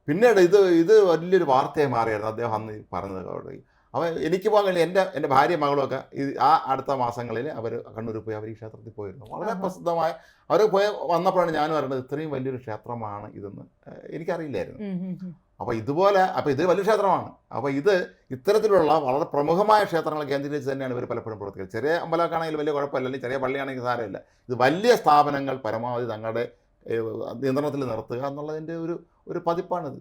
പിന്നീട് ഇത് വലിയൊരു വാർത്തയായി മാറിയായിരുന്നു അദ്ദേഹം അന്ന് പറഞ്ഞത്. അപ്പോൾ എനിക്ക് പോകാൻ കഴിയും. എൻ്റെ ഭാര്യ മകളുമൊക്കെ അടുത്ത മാസങ്ങളിൽ അവർ കണ്ണൂർ പോയി അവർ ഈ ക്ഷേത്രത്തിൽ പോയിരുന്നു. വളരെ പ്രസിദ്ധമായ അവർ വന്നപ്പോഴാണ് ഞാനും അറിയുന്നത് ഇത്രയും വലിയൊരു ക്ഷേത്രമാണ് ഇതെന്ന് എനിക്കറിയില്ലായിരുന്നു. അപ്പോൾ ഇത് വലിയ ക്ഷേത്രമാണ്. അപ്പോൾ ഇത് ഇത്തരത്തിലുള്ള വളരെ പ്രമുഖമായ ക്ഷേത്രങ്ങൾ കേന്ദ്രീകരിച്ച് തന്നെയാണ് ഇവർ പലപ്പോഴും പ്രവർത്തിക്കുന്നത്. ചെറിയ അമ്പലമൊക്കെ ആണെങ്കിൽ വലിയ കുഴപ്പമില്ല, അല്ലെങ്കിൽ ചെറിയ പള്ളിയാണെങ്കിൽ സാരമില്ല. ഇത് വലിയ സ്ഥാപനങ്ങൾ പരമാവധി തങ്ങളുടെ നിയന്ത്രണത്തിൽ നിർത്തുക എന്നുള്ളതിൻ്റെ ഒരു പതിപ്പാണിത്.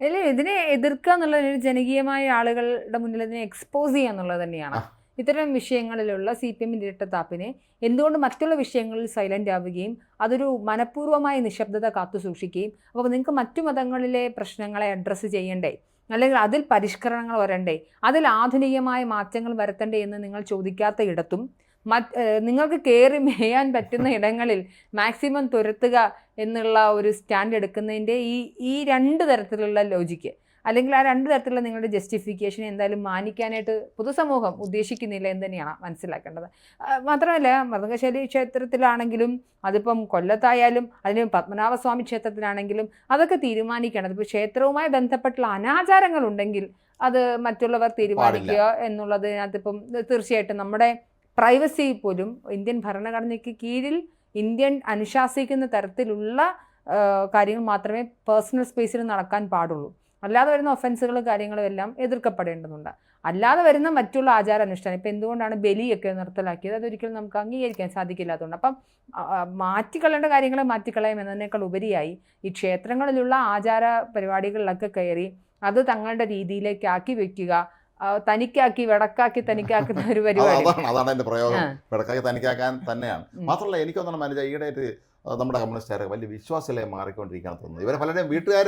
അല്ലേ, ഇതിനെ എതിർക്കുക എന്നുള്ളത് ജനകീയമായ ആളുകളുടെ മുന്നിൽ ഇതിനെ എക്സ്പോസ് ചെയ്യുക എന്നുള്ളത് തന്നെയാണ്. ഇത്തരം വിഷയങ്ങളിലുള്ള CPM-ന്റെ ഇരട്ടത്താപ്പിനെ എന്തുകൊണ്ട് മറ്റുള്ള വിഷയങ്ങളിൽ സൈലൻ്റ് ആവുകയും അതൊരു മനഃപൂർവ്വമായ നിശബ്ദത കാത്തു സൂക്ഷിക്കുകയും, അപ്പോൾ നിങ്ങൾക്ക് മറ്റു മതങ്ങളിലെ പ്രശ്നങ്ങളെ അഡ്രസ്സ് ചെയ്യണ്ടേ, അല്ലെങ്കിൽ അതിൽ പരിഷ്കരണങ്ങൾ വരണ്ടേ, അതിൽ ആധുനികമായ മാറ്റങ്ങൾ വരുത്തണ്ടേ എന്ന് നിങ്ങൾ ചോദിക്കാത്ത ഇടത്തും നിങ്ങൾക്ക് കയറി മേയാൻ പറ്റുന്ന ഇടങ്ങളിൽ മാക്സിമം തുരത്തുക എന്നുള്ള ഒരു സ്റ്റാൻഡ് എടുക്കുന്നതിൻ്റെ ഈ രണ്ട് തരത്തിലുള്ള ലോജിക്ക്, അല്ലെങ്കിൽ ആ രണ്ട് തരത്തിലുള്ള നിങ്ങളുടെ ജസ്റ്റിഫിക്കേഷൻ എന്തായാലും മാനിക്കാനായിട്ട് പൊതുസമൂഹം ഉദ്ദേശിക്കുന്നില്ല എന്ന് തന്നെയാണ് മനസ്സിലാക്കേണ്ടത്. മാത്രമല്ല, മൃദംഗശാലി ക്ഷേത്രത്തിലാണെങ്കിലും അതിപ്പം കൊല്ലത്തായാലും അതിന് പത്മനാഭസ്വാമി ക്ഷേത്രത്തിലാണെങ്കിലും അതൊക്കെ തീരുമാനിക്കണം. ഇപ്പോൾ ക്ഷേത്രവുമായി ബന്ധപ്പെട്ടുള്ള അനാചാരങ്ങളുണ്ടെങ്കിൽ അത് മറ്റുള്ളവർ തീരുമാനിക്കുക എന്നുള്ളതിനകത്തിപ്പം തീർച്ചയായിട്ടും നമ്മുടെ പ്രൈവസി പോലും ഇന്ത്യൻ ഭരണഘടനയ്ക്ക് കീഴിൽ ഇന്ത്യൻ അനുശാസിക്കുന്ന തരത്തിലുള്ള കാര്യങ്ങൾ മാത്രമേ പേഴ്സണൽ സ്പേസിൽ നടക്കാൻ പാടുള്ളൂ. അല്ലാതെ വരുന്ന ഒഫൻസുകളും കാര്യങ്ങളും എല്ലാം എതിർക്കപ്പെടേണ്ടതുണ്ട്. അല്ലാതെ വരുന്ന മറ്റുള്ള ആചാരാനുഷ്ഠാനം, ഇപ്പം എന്തുകൊണ്ടാണ് ബലിയൊക്കെ നിർത്തലാക്കിയത്, അതൊരിക്കലും നമുക്ക് അംഗീകരിക്കാൻ സാധിക്കില്ലാത്തതുകൊണ്ട്. അപ്പം മാറ്റിക്കളയേണ്ട കാര്യങ്ങളെ മാറ്റിക്കളയാം എന്നതിനേക്കാൾ ഉപരിയായി ഈ ക്ഷേത്രങ്ങളിലുള്ള ആചാര പരിപാടികളിലൊക്കെ കയറി അത് തങ്ങളുടെ രീതിയിലേക്ക് ആക്കി വെക്കുക, തനിക്കാക്കി വെടക്കാക്കി തനിക്കാക്കുന്ന ഒരു പരിപാടി. അതാണ് എൻ്റെ പ്രയോഗം, വെടക്കാക്കി തനിക്കാക്കാൻ തന്നെയാണ്. മാത്രമല്ല എനിക്കൊന്നും മനസ്സിലായി, ഈയിടെയായിട്ട് നമ്മുടെ കമ്മ്യൂണിസ്റ്റുകാരൊക്കെ വലിയ വിശ്വാസികളെ മാറിക്കൊണ്ടിരിക്കുകയാണ് തോന്നുന്നത്. ഇവരെ പലരുടെയും വീട്ടുകാർ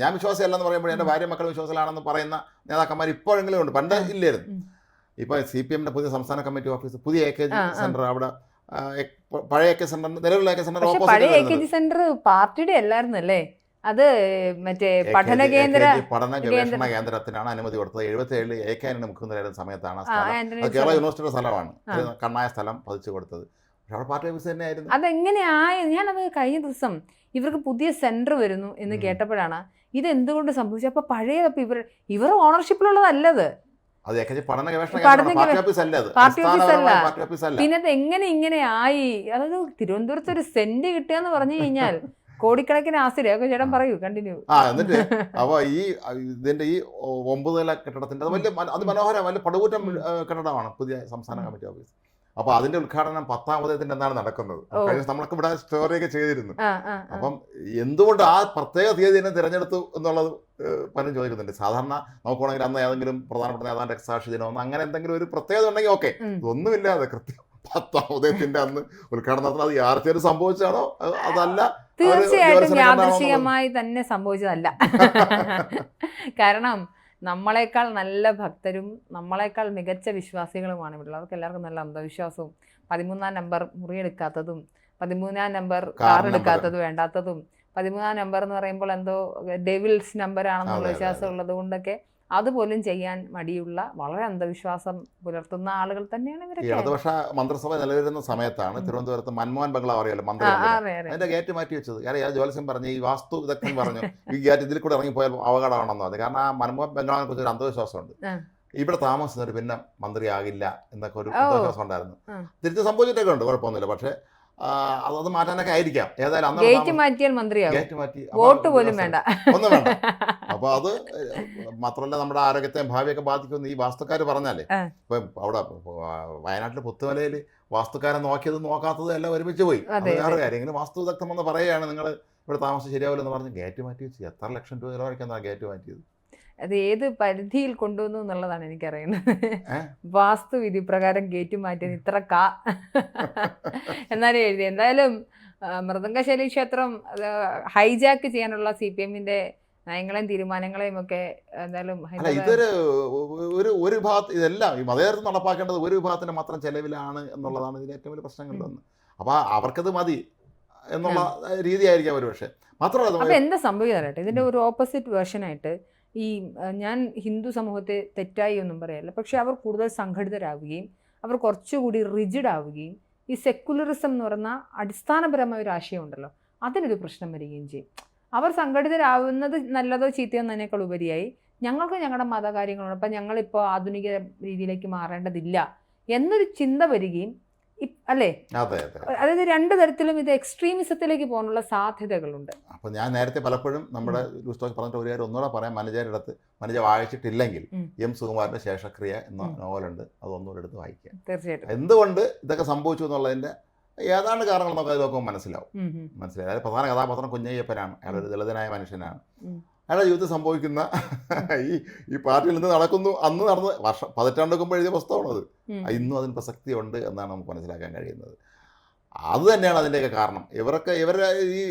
ഞാൻ വിശ്വാസിയല്ലെന്ന് പറയുമ്പോൾ എൻ്റെ ഭാര്യ മക്കൾ വിശ്വാസികളാണെന്ന് പറയുന്ന നേതാക്കന്മാർ ഇപ്പോഴെങ്കിലും ഉണ്ട്, പണ്ട് ഇല്ലായിരുന്നു. ഇപ്പോൾ CPM-ന്റെ പുതിയ സംസ്ഥാന കമ്മിറ്റി ഓഫീസ്, പുതിയ AKG സെന്റർ, അവിടെ പഴയ AK സെന്റർ, നിലവിലുള്ള AK സെന്റർ പഴയ AKG സെന്റർ പാർട്ടിയുടെ അല്ലായിരുന്നു അല്ലേ? അത് മറ്റേ പഠന ഗവേഷണ കേന്ദ്രത്തിനാണ് അനുമതി കൊടുത്തത്. 77 AK ആന്റണി മുഖ്യമന്ത്രിയായിരുന്ന സമയത്താണ് കേരള യൂണിവേഴ്സിറ്റിയുടെ സ്ഥലമാണ്, കണ്ണായ സ്ഥലം പതിച്ചു കൊടുത്തത്. പക്ഷെ അവിടെ പാർട്ടി ഓഫീസ് തന്നെയായിരുന്നു. അതെങ്ങനെയായ ഞാനത് കഴിഞ്ഞ ദിവസം ഇവർക്ക് പുതിയ സെന്റർ വരുന്നു എന്ന് കേട്ടപ്പോഴാണ് ഇത് എന്തുകൊണ്ട് സംഭവിച്ചത്. അപ്പൊ പഴയ ഇവർ ഓണർഷിപ്പിലുള്ളതല്ലത്, പിന്നെ അത് എങ്ങനെ ഇങ്ങനെ ആയി. അതായത് തിരുവനന്തപുരത്ത് ഒരു സെന്റ് കിട്ടുക എന്ന് പറഞ്ഞു കഴിഞ്ഞാൽ കോടിക്കണക്കിന് ആസ്തിയൊക്കെ ചേട്ടൻ പറയൂ, കണ്ടിന്യൂ. എന്നിട്ട് അപ്പോൾ ഇതിന്റെ ഈ 9 നില കെട്ടിടത്തിന്റെ വലിയ അതിമനോഹര വലിയ പടുകൂറ്റം കെട്ടിടമാണ് പുതിയ സംസ്ഥാന കമ്മിറ്റി ഓഫീസ്. അപ്പോൾ അതിന്റെ ഉദ്ഘാടനം 10ാം ഉദയത്തിന്റെ എന്താണ് നടക്കുന്നത്. നമ്മളൊക്കെ ഇവിടെ സ്റ്റോറിയൊക്കെ ചെയ്തിരുന്നു. അപ്പം എന്തുകൊണ്ട് ആ പ്രത്യേക തീയതി തന്നെ തിരഞ്ഞെടുത്തു എന്നുള്ളത് പലരും ചോദിക്കുന്നുണ്ട്. സാധാരണ നോക്കുകയാണെങ്കിൽ അന്ന് ഏതെങ്കിലും പ്രധാനപ്പെട്ട നേതാവിന്റെ രക്തസാക്ഷി ദിനമോ അങ്ങനെ എന്തെങ്കിലും ഒരു പ്രത്യേകത ഉണ്ടെങ്കിൽ ഓക്കെ, ഇതൊന്നുമില്ലാതെ കൃത്യം 10ാം ഉദയത്തിന്റെ അന്ന് ഉദ്ഘാടനത്തിന് അത് യാർച്ചേര് സംഭവിച്ചാണോ അതല്ല, തീർച്ചയായിട്ടും യാദൃശ്ചികമായി തന്നെ സംഭവിച്ചതല്ല. കാരണം നമ്മളെക്കാൾ നല്ല ഭക്തരും നമ്മളെക്കാൾ മികച്ച വിശ്വാസികളുമാണ് ഇവിടെ. അവർക്ക് എല്ലാവർക്കും നല്ല അന്ധവിശ്വാസവും 13ാം നമ്പർ മുറിയെടുക്കാത്തതും 13ാം നമ്പർ കാർ എടുക്കാത്തത് വേണ്ടാത്തതും 13ാം നമ്പർ എന്ന് പറയുമ്പോൾ എന്തോ ഡെവിൾസ് നമ്പർ ആണെന്നുള്ള വിശ്വാസം ഉള്ളത് കൊണ്ടൊക്കെ അതുപോലും ചെയ്യാൻ മടിയുള്ള വളരെ അന്ധവിശ്വാസം പുലർത്തുന്ന ആളുകൾ തന്നെയാണ് ഇവരൊക്കെ. ഇടതുപക്ഷ മന്ത്രിസഭ നിലവിലുന്ന സമയത്താണ് തിരുവനന്തപുരത്ത് മൻമോഹൻ ബംഗ്ലാവ് അറിയാലോ മന്ത്രി, അതിന്റെ ഗേറ്റ് മാറ്റി വെച്ചത്. കാരണം ജോത്സ്യം പറഞ്ഞു, ഈ വാസ്തു വിദഗ്ധൻ പറഞ്ഞു ഈ ഗേറ്റ് ഇതിൽ കൂടെ ഇറങ്ങിപ്പോയാൽ അപകടമാണെന്ന് പറഞ്ഞു. കാരണം ആ മൻമോഹൻ ബംഗ്ലാവിനെ കുറിച്ച് ഒരു അന്ധവിശ്വാസമുണ്ട്. ഇവിടെ താമസിക്കുന്നവർ പിന്നെ മന്ത്രിയാകില്ല എന്നൊക്കെ ഒരു അന്ധവിശ്വാസം ഉണ്ടായിരുന്നു. തിരിച്ച് സംഭവിച്ചിട്ടൊക്കെ ഉണ്ട്, കുഴപ്പമൊന്നുമില്ല. പക്ഷേ അത് മാറ്റാനൊക്കെ ആയിരിക്കാം. ഏതായാലും ഗേറ്റ് മാറ്റിയാൽ മന്ത്രിയാകും, ഗേറ്റ് മാറ്റി വോട്ട് പോലും വേണ്ട, ഒന്നും വേണ്ട. അപ്പോൾ അത് മാത്രമല്ല നമ്മുടെ ആരോഗ്യത്തെയും ഭാവിയൊക്കെ ബാധിക്കുമെന്ന് ഈ വാസ്തുക്കാർ പറഞ്ഞാലേ. ഇപ്പം അവിടെ വയനാട്ടിൽ പുത്തുമലയിൽ വാസ്തുക്കാരൻ നോക്കിയതും നോക്കാത്തതും എല്ലാം ഒരുമിച്ച് പോയി. അത് വേറെ കാര്യം. ഇങ്ങനെ വാസ്തു വിദഗ്ധം എന്ന് പറയുകയാണ് നിങ്ങൾ ഇവിടെ താമസം ശരിയാവില്ലെന്ന് പറഞ്ഞ് ഗേറ്റ് മാറ്റി വെച്ച് എത്ര ലക്ഷം രൂപ ചിലവഴിക്കാന്നാണ് ഗേറ്റ് മാറ്റിയത്. അത് ഏത് പരിധിയിൽ കൊണ്ടുവന്നു എന്നുള്ളതാണ് എനിക്കറിയുന്നത്. വാസ്തു വിധി പ്രകാരം ഗേറ്റ് മാറ്റിയത് ഇത്ര എന്നാലും എഴുതി. എന്തായാലും മൃദംഗശൈലി ക്ഷേത്രം ഹൈജാക്ക് ചെയ്യാനുള്ള CPM-ന്റെ നയങ്ങളെയും തീരുമാനങ്ങളെയും ഒക്കെ എന്തായാലും ഇതൊരു ഒരു വിഭാഗം ഇതെല്ലാം ഈ മതേതരത്വം നടപ്പാക്കേണ്ടത് ഒരു വിഭാഗത്തിന്റെ മാത്രം ചെലവിലാണ് എന്നുള്ളതാണ് ഇതിന്റെ ഏറ്റവും വലിയ പ്രശ്നങ്ങളിലൊന്ന്. അപ്പോൾ അവർക്കത് മതി എന്നുള്ള രീതിയായിരിക്കാം ഒരു പക്ഷേ. മാത്രമല്ല അപ്പോൾ എന്താ സംഭവിക്കാനായിട്ട് ഇതിന്റെ ഒരു ഓപ്പോസിറ്റ് വേർഷനായിട്ട് ഈ ഞാൻ ഹിന്ദു സമൂഹത്തെ തെറ്റായി ഒന്നും പറയല്ല, പക്ഷെ അവർ കൂടുതൽ സംഘടിതരാവുകയും അവർ കുറച്ചുകൂടി റിജിഡ് ആവുകയും ഈ സെക്കുലറിസം എന്ന് പറയുന്ന അടിസ്ഥാനപരമായ ഒരു ആശയം ഉണ്ടല്ലോ അതിനൊരു പ്രശ്നം വരികയും ചെയ്യും. അവർ സംഘടിതരാവുന്നത് നല്ലതോ ചീത്തയോ എന്നതിനേക്കാൾ ഉപരിയായി ഞങ്ങൾക്ക് ഞങ്ങളുടെ മതകാര്യങ്ങളുണ്ട്, അപ്പം ഞങ്ങളിപ്പോൾ ആധുനിക രീതിയിലേക്ക് മാറേണ്ടതില്ല എന്നൊരു ചിന്ത വരികയും അല്ലേ? അതായത് രണ്ട് തരത്തിലും ഇത് എക്സ്ട്രീമിസത്തിലേക്ക് പോകാനുള്ള സാധ്യതകളുണ്ട്. അപ്പോൾ ഞാൻ നേരത്തെ പലപ്പോഴും നമ്മുടെ ലൂസ്റ്റോക്ക് പറഞ്ഞിട്ട് ഒരു കാര്യം ഒന്നുകൂടെ പറയാം. മനജയുടെ അടുത്ത് മനജ വായിച്ചിട്ടില്ലെങ്കിൽ M. സുകുമാരൻ്റെ ശേഷക്രിയ എന്ന നോവലുണ്ട്, അതൊന്നുകൂടെ എടുത്ത് വായിക്കുക. തീർച്ചയായിട്ടും എന്തുകൊണ്ട് ഇതൊക്കെ സംഭവിച്ചു എന്നുള്ളതിൻ്റെ ഏതാണ്ട് കാരണങ്ങൾ നമുക്ക് അത് നോക്കുമ്പോൾ മനസ്സിലാവും. അതായത് പ്രധാന കഥാപാത്രം കുഞ്ഞയ്യപ്പനാണ്. അയാളൊരു ദളിതനായ മനുഷ്യനാണ്. അയാളുടെ ജീവിതത്തിൽ സംഭവിക്കുന്ന ഈ പാർട്ടിയിൽ നിന്ന് നടക്കുന്നു അന്ന് നടന്ന് പതിറ്റാണ്ടുമ്പോൾ എഴുതിയ പുസ്തകമാണത്. ഇന്നും അതിന് പ്രസക്തിയുണ്ട് എന്നാണ് നമുക്ക് മനസ്സിലാക്കാൻ കഴിയുന്നത്. അത് തന്നെയാണ് അതിൻ്റെയൊക്കെ കാരണം. ഇവരുടെ ഈ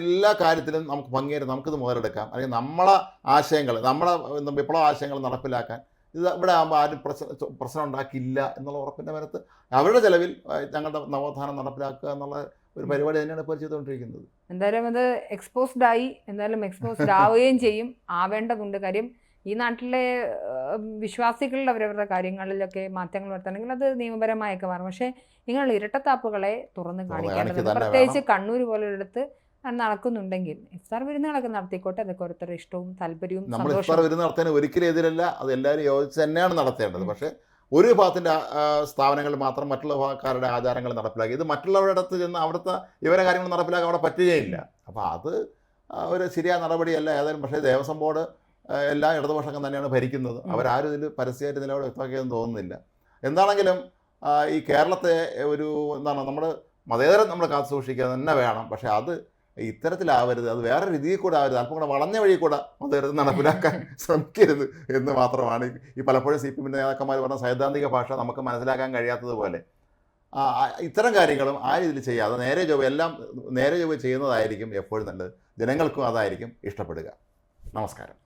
എല്ലാ കാര്യത്തിലും നമുക്ക് ഭംഗിയായിട്ട് നമുക്കിത് മുതലെടുക്കാം, അല്ലെങ്കിൽ നമ്മളെ ആശയങ്ങൾ നമ്മുടെ വിപ്ലവ ആശയങ്ങൾ നടപ്പിലാക്കാൻ ഇത് ഇവിടെ ആകുമ്പോൾ ആരും പ്രശ്നം ഉണ്ടാക്കില്ല എന്നുള്ള ഉറപ്പിൻ്റെ മേലത്ത് അവരുടെ ചെലവിൽ ഞങ്ങളുടെ നവോത്ഥാനം നടപ്പിലാക്കുക എന്നുള്ള ഒരു പരിപാടി തന്നെയാണ് ഇപ്പോൾ ചെയ്തുകൊണ്ടിരിക്കുന്നത്. എന്തായാലും അത് എന്തായാലും എക്സ്പോസ്ഡ് ആവുകയും ചെയ്യും, ആവേണ്ടതുണ്ട്. കാര്യം ഈ നാട്ടിലെ വിശ്വാസികളുടെ അവരവരുടെ കാര്യങ്ങളിലൊക്കെ മാറ്റങ്ങൾ വരുത്തണമെങ്കിൽ അത് നിയമപരമായൊക്കെ മാറും. പക്ഷേ നിങ്ങൾ ഇരട്ടത്താപ്പുകളെ തുറന്ന് കാണിക്കേണ്ടതുണ്ട്. പ്രത്യേകിച്ച് കണ്ണൂർ പോലൊരിടത്ത് നടക്കുന്നുണ്ടെങ്കിൽ ഇഫ്താർ വിരുന്നുകളൊക്കെ നടത്തിക്കോട്ടെ. അതൊക്കെ ഓരോരുത്തരുടെ ഇഷ്ടവും താല്പര്യവും. നമ്മൾ ഇഫ്താർ വിരുന്ന് നടത്താൻ ഒരിക്കലും എതിരല്ല, അത് എല്ലാവരും യോജിച്ച് തന്നെയാണ് നടത്തേണ്ടത്. പക്ഷേ ഒരു വിഭാഗത്തിൻ്റെ സ്ഥാപനങ്ങളിൽ മാത്രം മറ്റുള്ള വിഭാഗക്കാരുടെ ആചാരങ്ങൾ നടപ്പിലാക്കി ഇത് മറ്റുള്ളവരുടെ അടുത്ത് ചെന്ന് അവിടുത്തെ ഇവരെ കാര്യങ്ങൾ നടപ്പിലാക്കാൻ അവിടെ പറ്റുകയില്ല. അപ്പോൾ അത് ഒരു ശരിയായ നടപടിയല്ല ഏതായാലും. പക്ഷേ ദേവസ്വം ബോർഡ് എല്ലാ ഇടതുപക്ഷങ്ങൾ തന്നെയാണ് ഭരിക്കുന്നത്. അവരാരും ഇതിൽ പരസ്യമായിട്ട് നിലപാട് വ്യക്തമാക്കിയെന്ന് തോന്നുന്നില്ല. എന്താണെങ്കിലും ഈ കേരളത്തെ നമ്മൾ മതേതരം നമ്മൾ കാത്തു സൂക്ഷിക്കുക തന്നെ വേണം. പക്ഷേ അത് ഇത്തരത്തിലാവരുത്, അത് വേറെ രീതിയിൽ കൂടെ ആവരുത്, അല്പം കൂടെ വളഞ്ഞ വഴി കൂടെ മതേതരം നടപ്പിലാക്കാൻ ശ്രമിക്കരുത് എന്ന് മാത്രമാണ് ഈ പലപ്പോഴും CPM-ന്റെ നേതാക്കന്മാർ പറഞ്ഞ സൈദ്ധാന്തിക ഭാഷ നമുക്ക് മനസ്സിലാക്കാൻ കഴിയാത്തതുപോലെ ഇത്തരം കാര്യങ്ങളും ആ രീതിയിൽ ചെയ്യാതെ എല്ലാം നേരെ ചൊവ്വ ചെയ്യുന്നതായിരിക്കും എപ്പോഴും നല്ലത്. ജനങ്ങൾക്കും അതായിരിക്കും ഇഷ്ടപ്പെടുക. നമസ്കാരം.